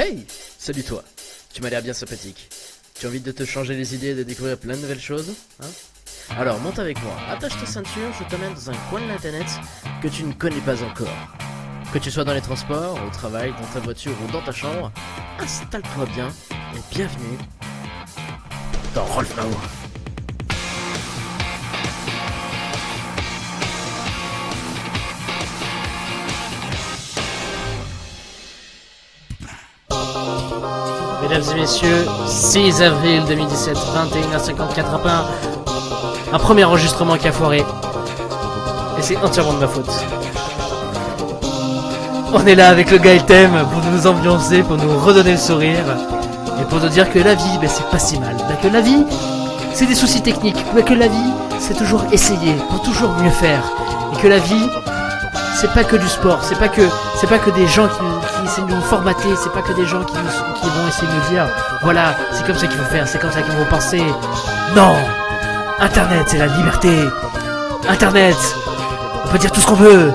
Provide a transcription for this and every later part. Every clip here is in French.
Hey! Salut toi! Tu m'as l'air bien sympathique. Tu as envie de te changer les idées et de découvrir plein de nouvelles choses? Hein? Alors monte avec moi, attache ta ceinture, je t'emmène dans un coin de l'internet que tu ne connais pas encore. Que tu sois dans les transports, au travail, dans ta voiture ou dans ta chambre, installe-toi bien et bienvenue dans Rolfmao. Mesdames et messieurs, 6 avril 2017, 21h54 à Pain. Un premier enregistrement qui a foiré. Et c'est entièrement de ma faute. On est là avec le Gaëtem pour nous ambiancer, pour nous redonner le sourire. Et pour nous dire que la vie, c'est pas si mal. Que la vie, c'est des soucis techniques. Mais que la vie, c'est toujours essayer, pour toujours mieux faire. Et que la vie, c'est pas que du sport. C'est pas que des gens qui essaient de nous formater. C'est pas que des gens qui vont essayer de nous dire voilà, c'est comme ça qu'il faut faire, c'est comme ça qu'ils vont penser. Non! Internet, c'est la liberté. Internet, on peut dire tout ce qu'on veut.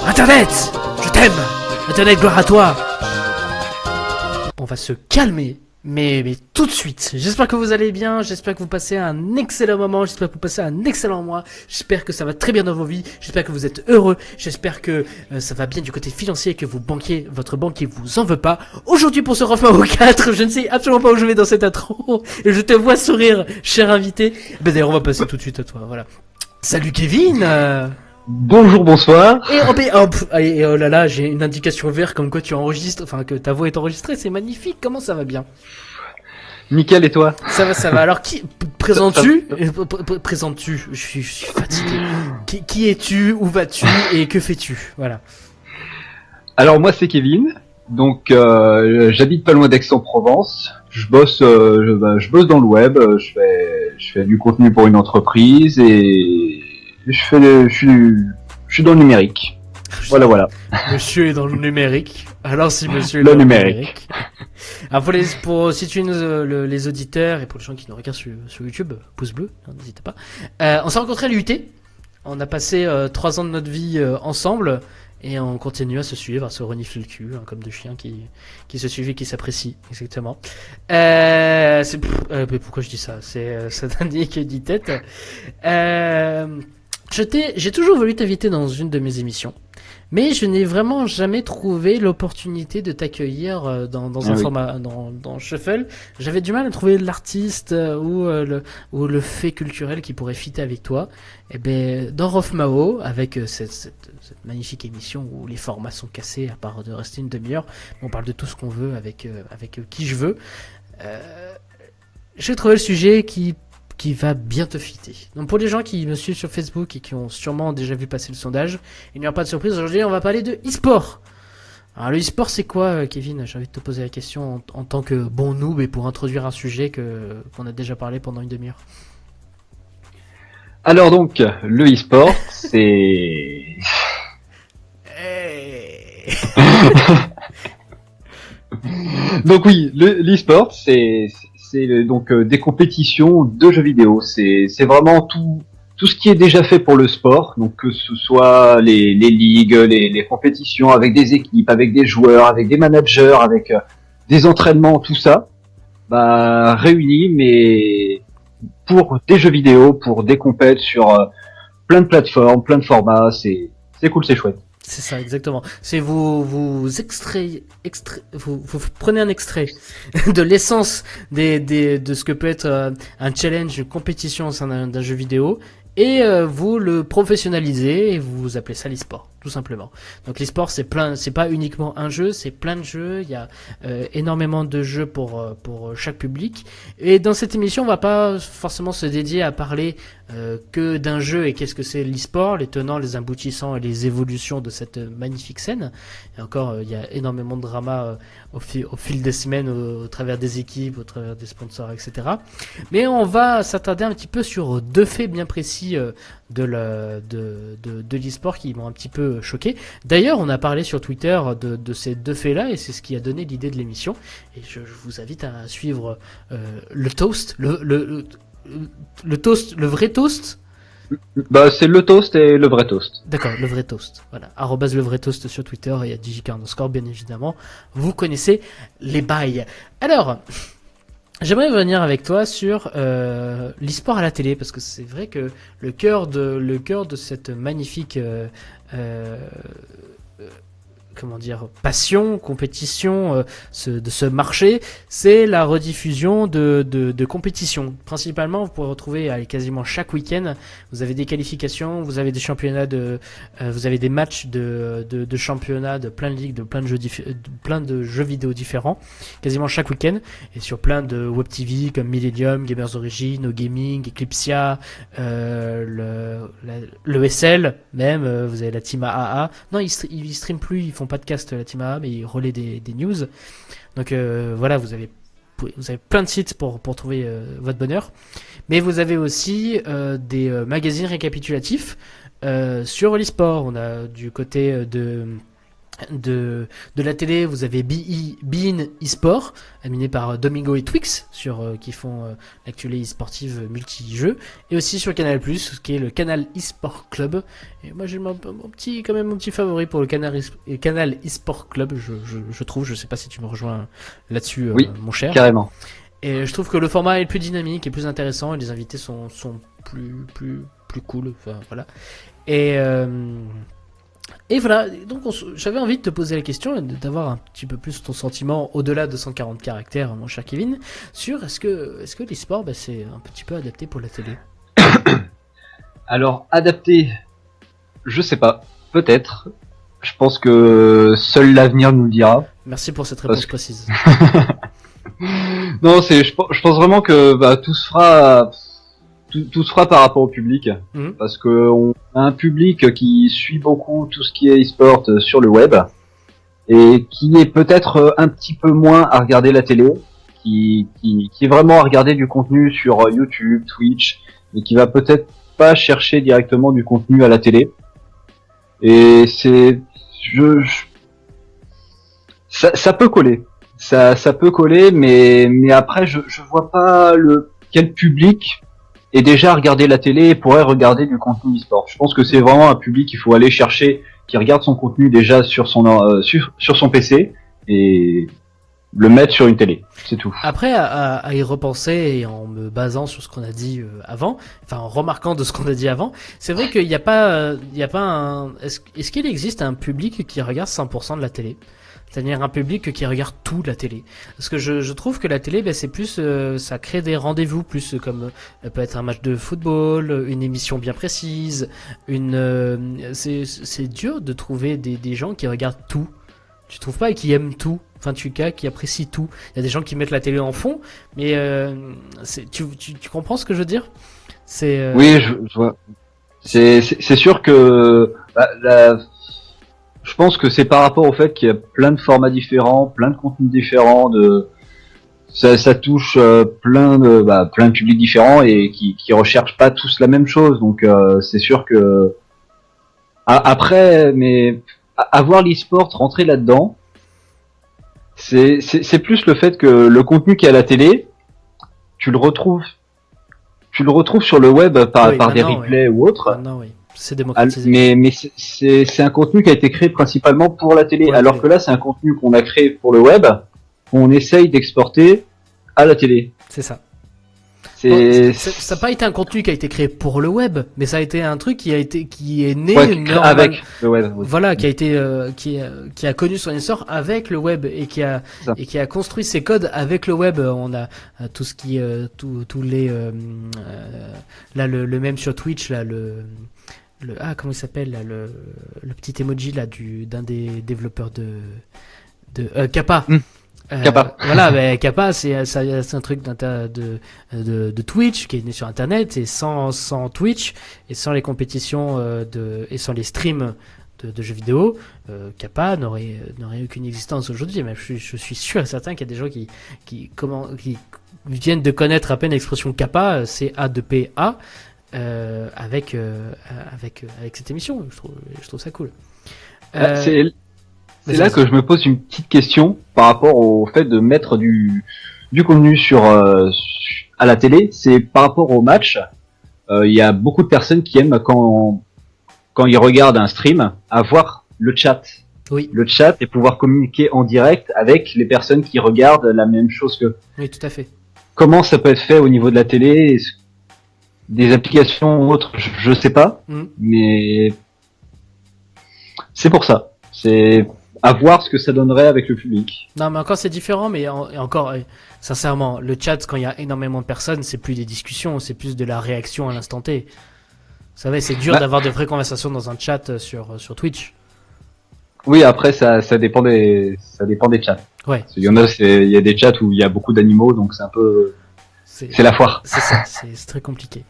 Internet, je t'aime. Internet, gloire à toi. On va se calmer, mais tout de suite. J'espère que vous allez bien, j'espère que vous passez un excellent moment, j'espère que vous passez un excellent mois, j'espère que ça va très bien dans vos vies, j'espère que vous êtes heureux, j'espère que ça va bien du côté financier et que votre banquier vous en veut pas. Aujourd'hui pour ce Rolfmao 4, je ne sais absolument pas où je vais dans cette intro, et je te vois sourire, cher invité. D'ailleurs on va passer tout de suite à toi, voilà. Salut Kevin. Bonjour, bonsoir. Et oh là là, j'ai une indication verte comme quoi tu enregistres, enfin que ta voix est enregistrée, c'est magnifique. Comment ça va bien? Nickel, et toi? Ça va. Alors qui présentes-tu? Présentes-tu? Je suis fatigué. Qui es-tu? Où vas-tu? Et que fais-tu? Voilà. Alors moi c'est Kevin. Donc j'habite pas loin d'Aix-en-Provence. Je bosse dans le web. Je fais du contenu pour une entreprise et je suis dans le numérique. Voilà. Monsieur est dans le numérique. Alors si monsieur est le dans numérique. le numérique. Alors pour situer les auditeurs et pour les gens qui nous regardent sur YouTube, pouce bleu, n'hésitez pas. On s'est rencontrés à l'UT. On a passé 3 ans de notre vie ensemble et on continue à se suivre, à se renifler le cul, hein, comme deux chiens qui se suivent et qui s'apprécient, exactement. Mais pourquoi je dis ça? C'est Satanier qui dit tête. J'ai toujours voulu t'inviter dans une de mes émissions, mais je n'ai vraiment jamais trouvé l'opportunité de t'accueillir dans un format, dans Shuffle. J'avais du mal à trouver l'artiste ou le fait culturel qui pourrait fitter avec toi. Et ben, dans Rolfmao, avec cette magnifique émission où les formats sont cassés, à part de rester une demi-heure, on parle de tout ce qu'on veut avec qui je veux. J'ai trouvé le sujet qui va bien te fitter. Donc pour les gens qui me suivent sur Facebook et qui ont sûrement déjà vu passer le sondage, il n'y aura pas de surprise. Aujourd'hui, on va parler de e-sport. Alors le e-sport, c'est quoi, Kevin? J'ai envie de te poser la question en tant que bon noob et pour introduire un sujet qu'on a déjà parlé pendant une demi-heure. Alors donc, le e-sport, c'est... Donc oui, l'e-sport, c'est donc des compétitions de jeux vidéo. C'est vraiment tout ce qui est déjà fait pour le sport. Donc que ce soit les ligues, les compétitions avec des équipes, avec des joueurs, avec des managers, avec des entraînements, tout ça, réuni, mais pour des jeux vidéo, pour des compètes sur plein de plateformes, plein de formats. C'est cool, c'est chouette. C'est ça, exactement. C'est vous prenez un extrait de l'essence de ce que peut être un challenge, une compétition au sein d'un jeu vidéo, et vous le professionnalisez et vous appelez ça l'e-sport, tout simplement. Donc l'e-sport, c'est pas uniquement un jeu, c'est plein de jeux. Il y a énormément de jeux pour chaque public. Et dans cette émission, on va pas forcément se dédier à parler que d'un jeu et qu'est-ce que c'est l'e-sport, les tenants, les aboutissants et les évolutions de cette magnifique scène. Et encore, il y a énormément de drama au fil des semaines, au travers des équipes, au travers des sponsors, etc. Mais on va s'attarder un petit peu sur 2 faits bien précis de l'e-sport qui m'ont un petit peu choqué. D'ailleurs, on a parlé sur Twitter de ces 2 faits-là et c'est ce qui a donné l'idée de l'émission. Et je vous invite à suivre le toast, le toast, le vrai toast. Bah, c'est le toast et le vrai toast. D'accord, le vrai toast. Voilà, arrobase le vrai toast sur Twitter et à DJK_, bien évidemment. Vous connaissez les bails. Alors, j'aimerais revenir avec toi sur l'e-sport à la télé, parce que c'est vrai que le cœur de cette magnifique comment dire, passion, compétition de ce marché, c'est la rediffusion de compétitions. Principalement, vous pourrez retrouver quasiment chaque week-end, vous avez des qualifications, vous avez des championnats vous avez des matchs de championnats, de plein de ligues, de plein de jeux vidéo différents, quasiment chaque week-end, et sur plein de web TV comme Millennium, Gamers Origin, No Gaming, Eclipsia, l'ESL même, vous avez la Team AAA. Non, ils streament plus, ils font pas de cast la Team AA, mais ils relaient des news. Donc voilà, vous avez plein de sites pour trouver votre bonheur. Mais vous avez aussi des magazines récapitulatifs sur l'e-sport. On a du côté de la télé, vous avez Bein eSport, animé par Domingo et Twix, qui font l'actualité e-sportive multi-jeux, et aussi sur Canal+, qui est le Canal eSport Club. Et moi j'ai mon petit favori pour le Canal eSport Club, je trouve, je sais pas si tu me rejoins là-dessus, Oui, mon cher. Carrément. Et je trouve que le format est plus dynamique et plus intéressant, et les invités sont plus cool, enfin voilà. Et voilà, donc j'avais envie de te poser la question et d'avoir un petit peu plus ton sentiment au-delà de 140 caractères, mon cher Kevin, sur est-ce que l'e-sport, c'est un petit peu adapté pour la télé? Alors, adapté, je sais pas, peut-être. Je pense que seul l'avenir nous le dira. Merci pour cette réponse précise. Non, je pense vraiment que tout se fera... Tout se fera par rapport au public, parce que on a un public qui suit beaucoup tout ce qui est e-sport sur le web, et qui est peut-être un petit peu moins à regarder la télé, qui est vraiment à regarder du contenu sur YouTube, Twitch, et qui va peut-être pas chercher directement du contenu à la télé. Et ça peut coller, ça peut coller, mais après je vois pas quel public et déjà regarder la télé et pourrait regarder du contenu e-sport. Je pense que c'est vraiment un public qu'il faut aller chercher, qui regarde son contenu déjà sur son PC et le mettre sur une télé. C'est tout. Après, à y repenser et en me basant sur ce qu'on a dit avant, enfin en remarquant de ce qu'on a dit avant, c'est vrai qu'il n'y a pas un... Est-ce qu'il existe un public qui regarde 100% de la télé? C'est-à-dire un public qui regarde tout la télé. Parce que je trouve que la télé, c'est plus, ça crée des rendez-vous, plus comme peut être un match de football, une émission bien précise, c'est dur de trouver des gens qui regardent tout. Tu trouves pas, et qui aiment tout? Enfin, qui apprécient tout. Il y a des gens qui mettent la télé en fond, mais tu comprends ce que je veux dire? Oui, je vois. C'est sûr que je pense que c'est par rapport au fait qu'il y a plein de formats différents, plein de contenus différents, ça touche plein de publics différents et qui recherchent pas tous la même chose. Donc c'est sûr que après, mais avoir l'e-sport rentrer là-dedans, c'est plus le fait que le contenu qui est à la télé, tu le retrouves sur le web par des replays ou autres. Maintenant, oui. C'est démocratisé. Mais c'est un contenu qui a été créé principalement pour la télé, alors que là c'est un contenu qu'on a créé pour le web, qu'on essaye d'exporter à la télé. C'est ça. Ça n'a pas été un contenu qui a été créé pour le web, mais ça a été un truc qui est né avec le web. Oui. Voilà, qui a connu son essor avec le web et qui a construit ses codes avec le web. On a tout ce qui tous les là le même sur Twitch là comment il s'appelle là, le petit emoji là d'un des développeurs de Kappa. Kappa. Voilà, Kappa, c'est un truc de Twitch qui est né sur Internet, et sans Twitch et sans les compétitions et sans les streams de jeux vidéo, Kappa n'aurait aucune existence aujourd'hui. Mais je suis sûr et certain qu'il y a des gens qui viennent de connaître à peine l'expression Kappa, c'est A2PA, avec cette émission. Je trouve ça cool. C'est là que je me pose une petite question par rapport au fait de mettre du contenu à la télé. C'est par rapport au match. il y a beaucoup de personnes qui aiment quand ils regardent un stream avoir le chat. Oui. Le chat et pouvoir communiquer en direct avec les personnes qui regardent la même chose que. Oui, tout à fait. Comment ça peut être fait au niveau de la télé, des applications ou autres, je sais pas, mais c'est pour ça. C'est à voir ce que ça donnerait avec le public. Non, mais encore c'est différent, mais encore, sincèrement, le chat, quand il y a énormément de personnes, c'est plus des discussions, c'est plus de la réaction à l'instant T. Vous savez, c'est dur d'avoir de vraies conversations dans un chat sur Twitch. Oui, après ça dépend des chats. Ouais. Il y a des chats où il y a beaucoup d'animaux, donc c'est un peu c'est la foire. C'est ça, c'est très compliqué.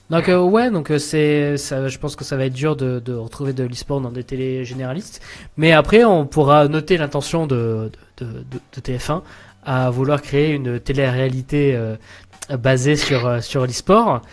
Donc ouais, donc c'est ça, je pense que ça va être dur de retrouver de l'e-sport dans des télés généralistes, mais après on pourra noter l'intention de TF1 à vouloir créer une télé-réalité basée sur l'e-sport.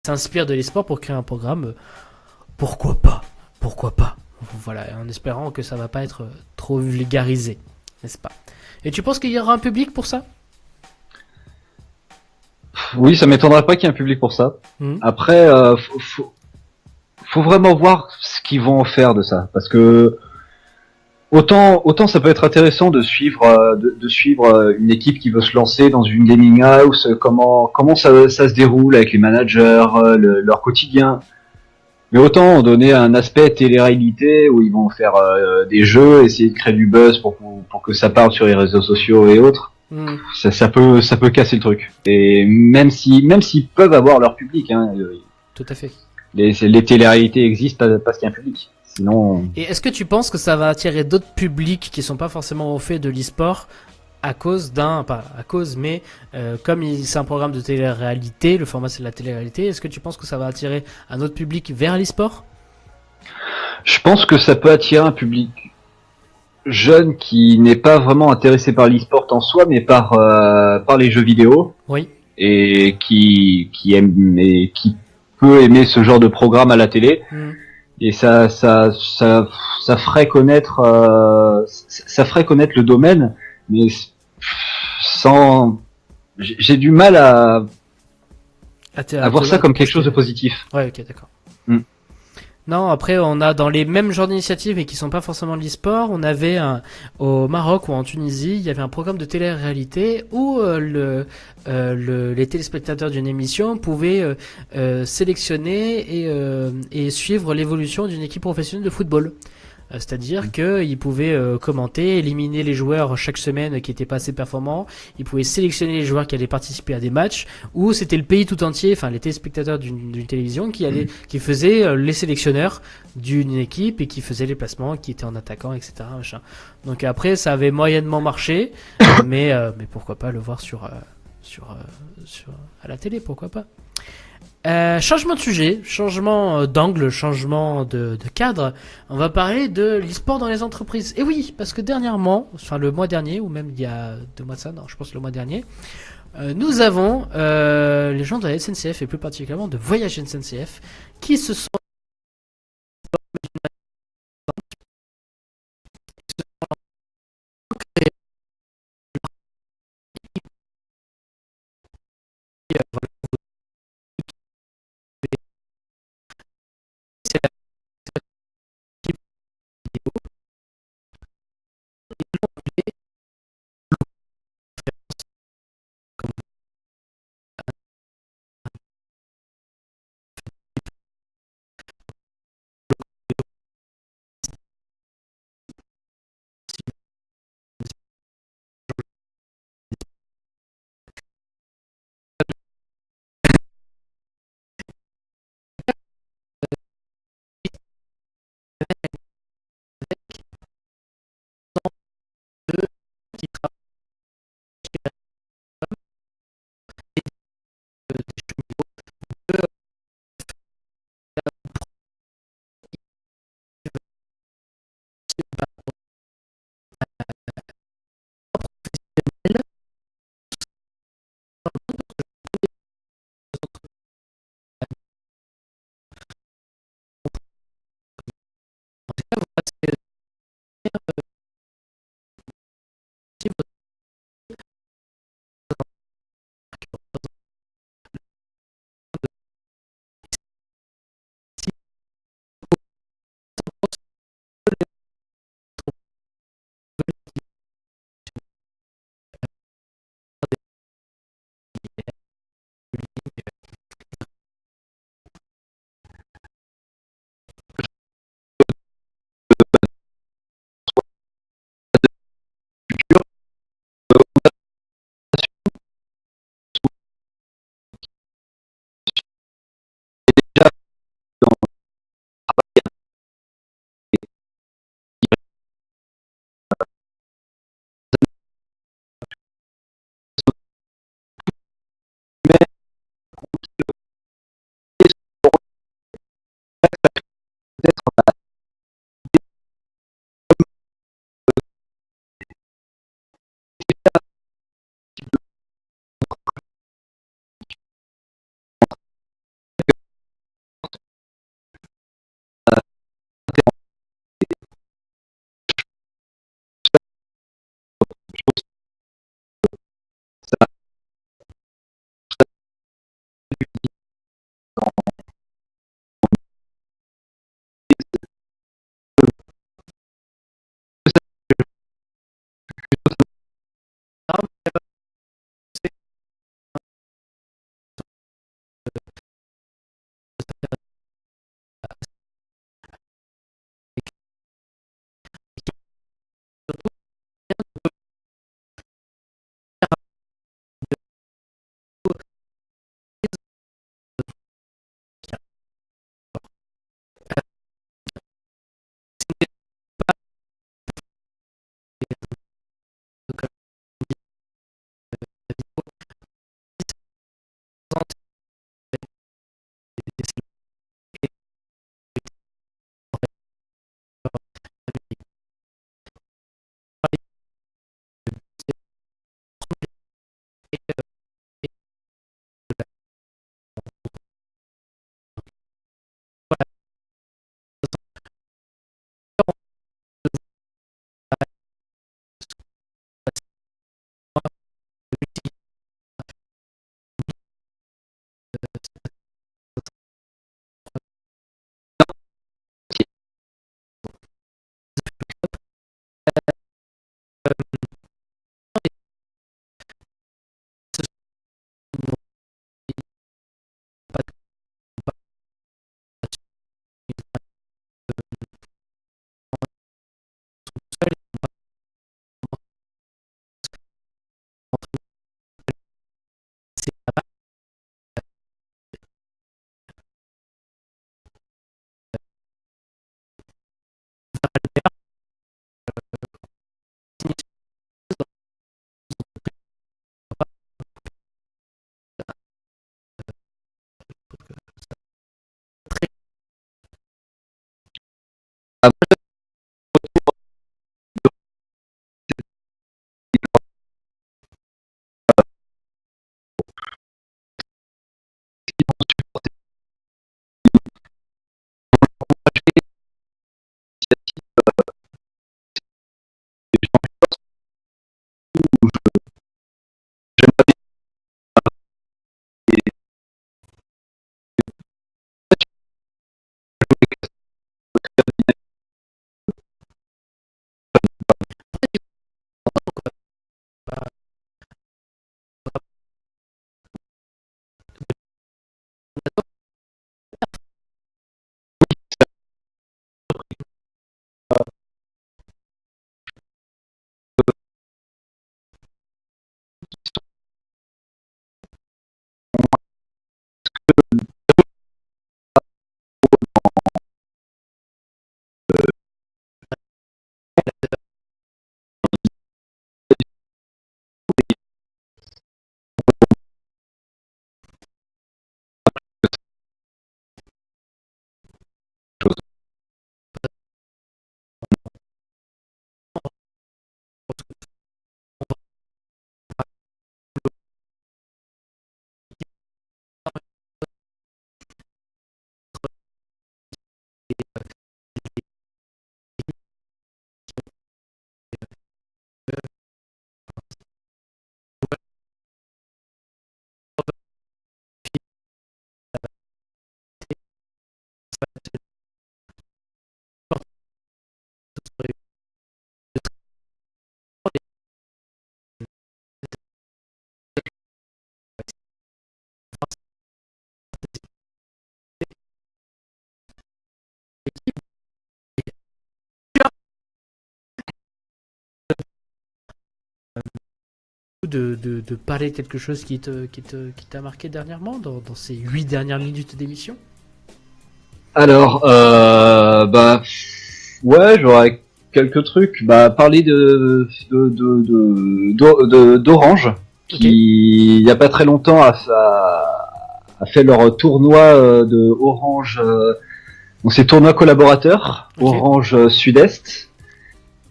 S'inspire de l'e-sport pour créer un programme. Pourquoi pas? Voilà, en espérant que ça va pas être trop vulgarisé, n'est-ce pas? Et tu penses qu'il y aura un public pour ça? Oui, ça m'étonnerait pas qu'il y ait un public pour ça. Après, faut vraiment voir ce qu'ils vont en faire de ça, parce que autant ça peut être intéressant de suivre une équipe qui veut se lancer dans une gaming house, comment ça se déroule avec les managers, leur quotidien. Mais autant donner un aspect télé-réalité où ils vont faire des jeux, essayer de créer du buzz pour que ça parle sur les réseaux sociaux et autres. Ça peut casser le truc. Et même s'ils peuvent avoir leur public, hein, tout à fait. Les télé-réalités existent parce qu'il y a un public. Sinon. Et est-ce que tu penses que ça va attirer d'autres publics qui sont pas forcément au fait de l'e-sport à cause mais comme c'est un programme de télé-réalité, le format c'est de la télé-réalité, est-ce que tu penses que ça va attirer un autre public vers l'e-sport? Je pense que ça peut attirer un public jeune qui n'est pas vraiment intéressé par l'e-sport en soi, mais par les jeux vidéo. Oui. Et qui aime et qui peut aimer ce genre de programme à la télé. Et ça ferait connaître le domaine, mais sans. J'ai du mal à voir ça comme quelque chose de positif. Ouais, ok, d'accord. Non, après on a dans les mêmes genres d'initiatives et qui sont pas forcément de l'e-sport, on avait au Maroc ou en Tunisie, il y avait un programme de télé-réalité où les téléspectateurs d'une émission pouvaient sélectionner et suivre l'évolution d'une équipe professionnelle de football. C'est-à-dire qu'ils pouvaient commenter, éliminer les joueurs chaque semaine qui étaient pas assez performants. Ils pouvaient sélectionner les joueurs qui allaient participer à des matchs. Ou c'était le pays tout entier, enfin les téléspectateurs d'une télévision qui faisaient les sélectionneurs d'une équipe et qui faisaient les placements, qui étaient en attaquant, etc. Machin. Donc après, ça avait moyennement marché, mais pourquoi pas le voir à la télé, pourquoi pas. Changement de sujet, changement d'angle, changement de cadre. On va parler de l'e-sport dans les entreprises. Et oui, parce que dernièrement, enfin le mois dernier, ou même il y a 2 mois de ça, non, je pense le mois dernier, nous avons les gens de la SNCF et plus particulièrement de Voyage SNCF qui se sont de parler de quelque chose qui t'a marqué dernièrement dans ces 8 dernières minutes d'émission? Alors, ouais, j'aurais quelques trucs. Parler d'Orange, qui il y a pas très longtemps a fait leur tournoi de Orange. Donc c'est tournoi collaborateur, Orange Sud-Est,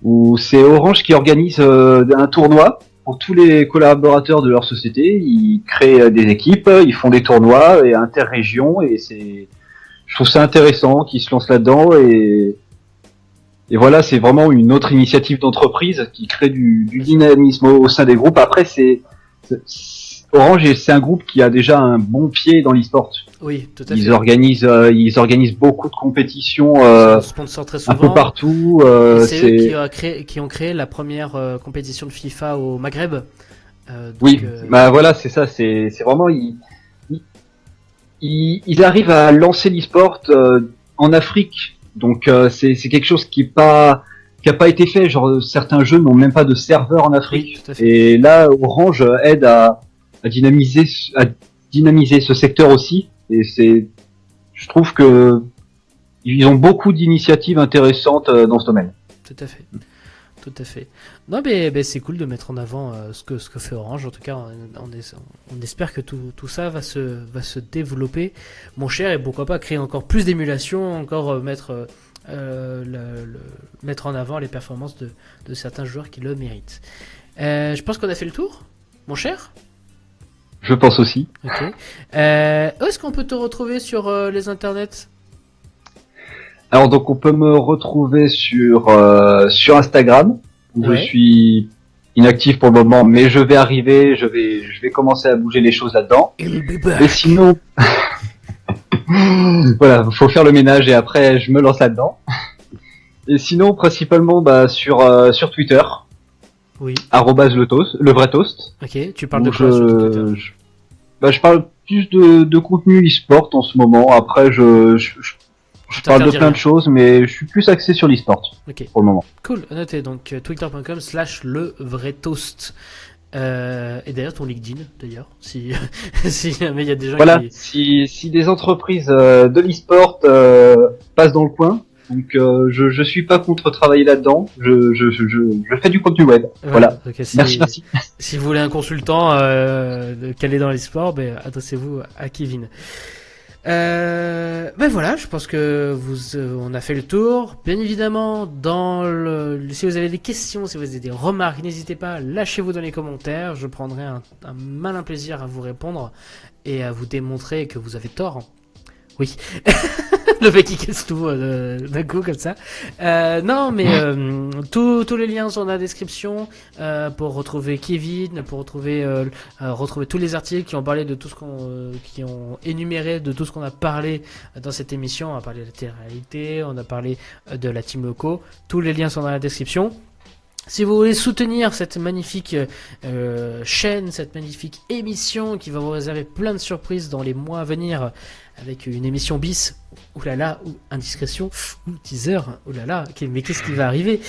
où c'est Orange qui organise un tournoi pour tous les collaborateurs de leur société. Ils créent des équipes, ils font des tournois et interrégions, et je trouve ça intéressant qu'ils se lancent là-dedans, et voilà, c'est vraiment une autre initiative d'entreprise qui crée du dynamisme au sein des groupes. Après, Orange, c'est un groupe qui a déjà un bon pied dans l'e-sport. Oui, tout à fait. Ils organisent beaucoup de compétitions sponsor très souvent, un peu partout. C'est eux qui ont créé la première compétition de FIFA au Maghreb. Oui, voilà, c'est ça. C'est vraiment ils arrivent à lancer l'e-sport en Afrique. Donc c'est quelque chose qui a pas été fait. Genre certains jeux n'ont même pas de serveur en Afrique. Oui, et là, Orange aide à dynamiser ce secteur aussi. Et je trouve que ils ont beaucoup d'initiatives intéressantes dans ce domaine. Tout à fait. Tout à fait. Non, mais c'est cool de mettre en avant ce que fait Orange. En tout cas, on espère que tout ça va se développer, mon cher, et pourquoi pas créer encore plus d'émulation, encore mettre en avant les performances de certains joueurs qui le méritent. Je pense qu'on a fait le tour, mon cher. Je pense aussi. Ok. Où est-ce qu'on peut te retrouver sur les internets? Alors donc on peut me retrouver sur Instagram, où je suis inactif pour le moment, mais je vais arriver, je vais commencer à bouger les choses là-dedans. Et sinon, voilà, faut faire le ménage et après je me lance là-dedans. Et sinon principalement sur Twitter. Oui. @le vrai toast. Ok, tu parles de quoi sur Twitter? Je parle plus de contenu e-sport en ce moment. Après je parle de plein de choses, mais je suis plus axé sur l'e-sport pour le moment. Cool, notez donc twitter.com/le vrai toast. Et d'ailleurs ton LinkedIn, d'ailleurs, si jamais il y a des gens qui... si des entreprises de l'e-sport passent dans le coin, donc je suis pas contre travailler là-dedans. Je fais du contenu web. Voilà. Okay, merci. Si vous voulez un consultant calé dans l'e-sport, adressez-vous à Kevin. Voilà, je pense que on a fait le tour. Bien évidemment, si vous avez des questions, si vous avez des remarques, n'hésitez pas, lâchez-vous dans les commentaires. Je prendrai un malin plaisir à vous répondre et à vous démontrer que vous avez tort. Oui. Le mec qui casse tout d'un coup comme ça. Non, mais tous les liens sont dans la description pour retrouver Kevin, pour retrouver tous les articles qui ont parlé de tout ce qui ont énuméré de tout ce qu'on a parlé dans cette émission. On a parlé de la télé-réalité, on a parlé de la Team Loco. Tous les liens sont dans la description. Si vous voulez soutenir cette magnifique chaîne, cette magnifique émission qui va vous réserver plein de surprises dans les mois à venir, avec une émission bis, oulala, ou indiscrétion, ou teaser, oulala, mais qu'est-ce qui va arriver?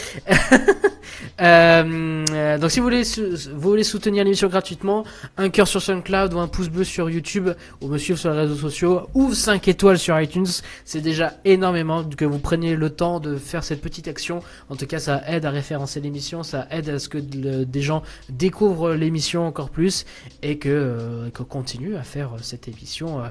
Donc si vous voulez soutenir l'émission gratuitement, un cœur sur SoundCloud ou un pouce bleu sur YouTube, ou me suivre sur les réseaux sociaux, ou 5 étoiles sur iTunes, c'est déjà énormément que vous preniez le temps de faire cette petite action. En tout cas, ça aide à référencer l'émission, ça aide à ce que des gens découvrent l'émission encore plus, et qu'on continue à faire cette émission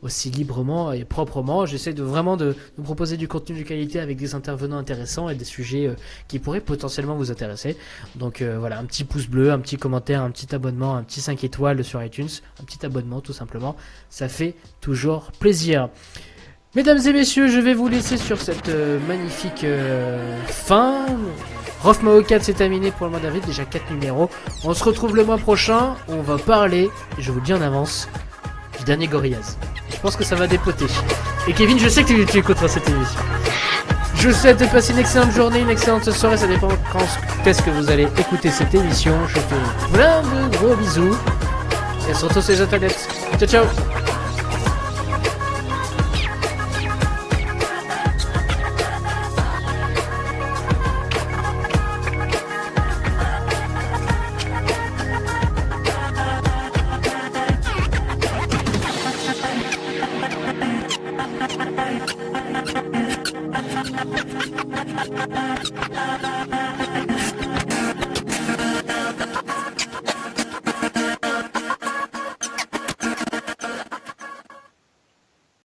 aussi librement et proprement. J'essaie vraiment de vous proposer du contenu de qualité avec des intervenants intéressants et des sujets qui pourraient potentiellement vous intéresser. Donc voilà, un petit pouce bleu, un petit commentaire, un petit abonnement, un petit 5 étoiles sur iTunes, un petit abonnement tout simplement, ça fait toujours plaisir. Mesdames et messieurs, je vais vous laisser sur cette magnifique fin. Rof Mao 4 c'est terminé pour le mois d'avril, déjà 4 numéros. On se retrouve le mois prochain, on va parler, et je vous le dis en avance, du dernier Gorillaz. Je pense que ça va dépoter. Et Kevin, je sais que tu écouteras cette émission. Je vous souhaite de passer une excellente journée, une excellente soirée, ça dépend quand est-ce que vous allez écouter cette émission. Je vous fais plein de gros bisous. Et on se retrouve sur les internets. Ciao ciao.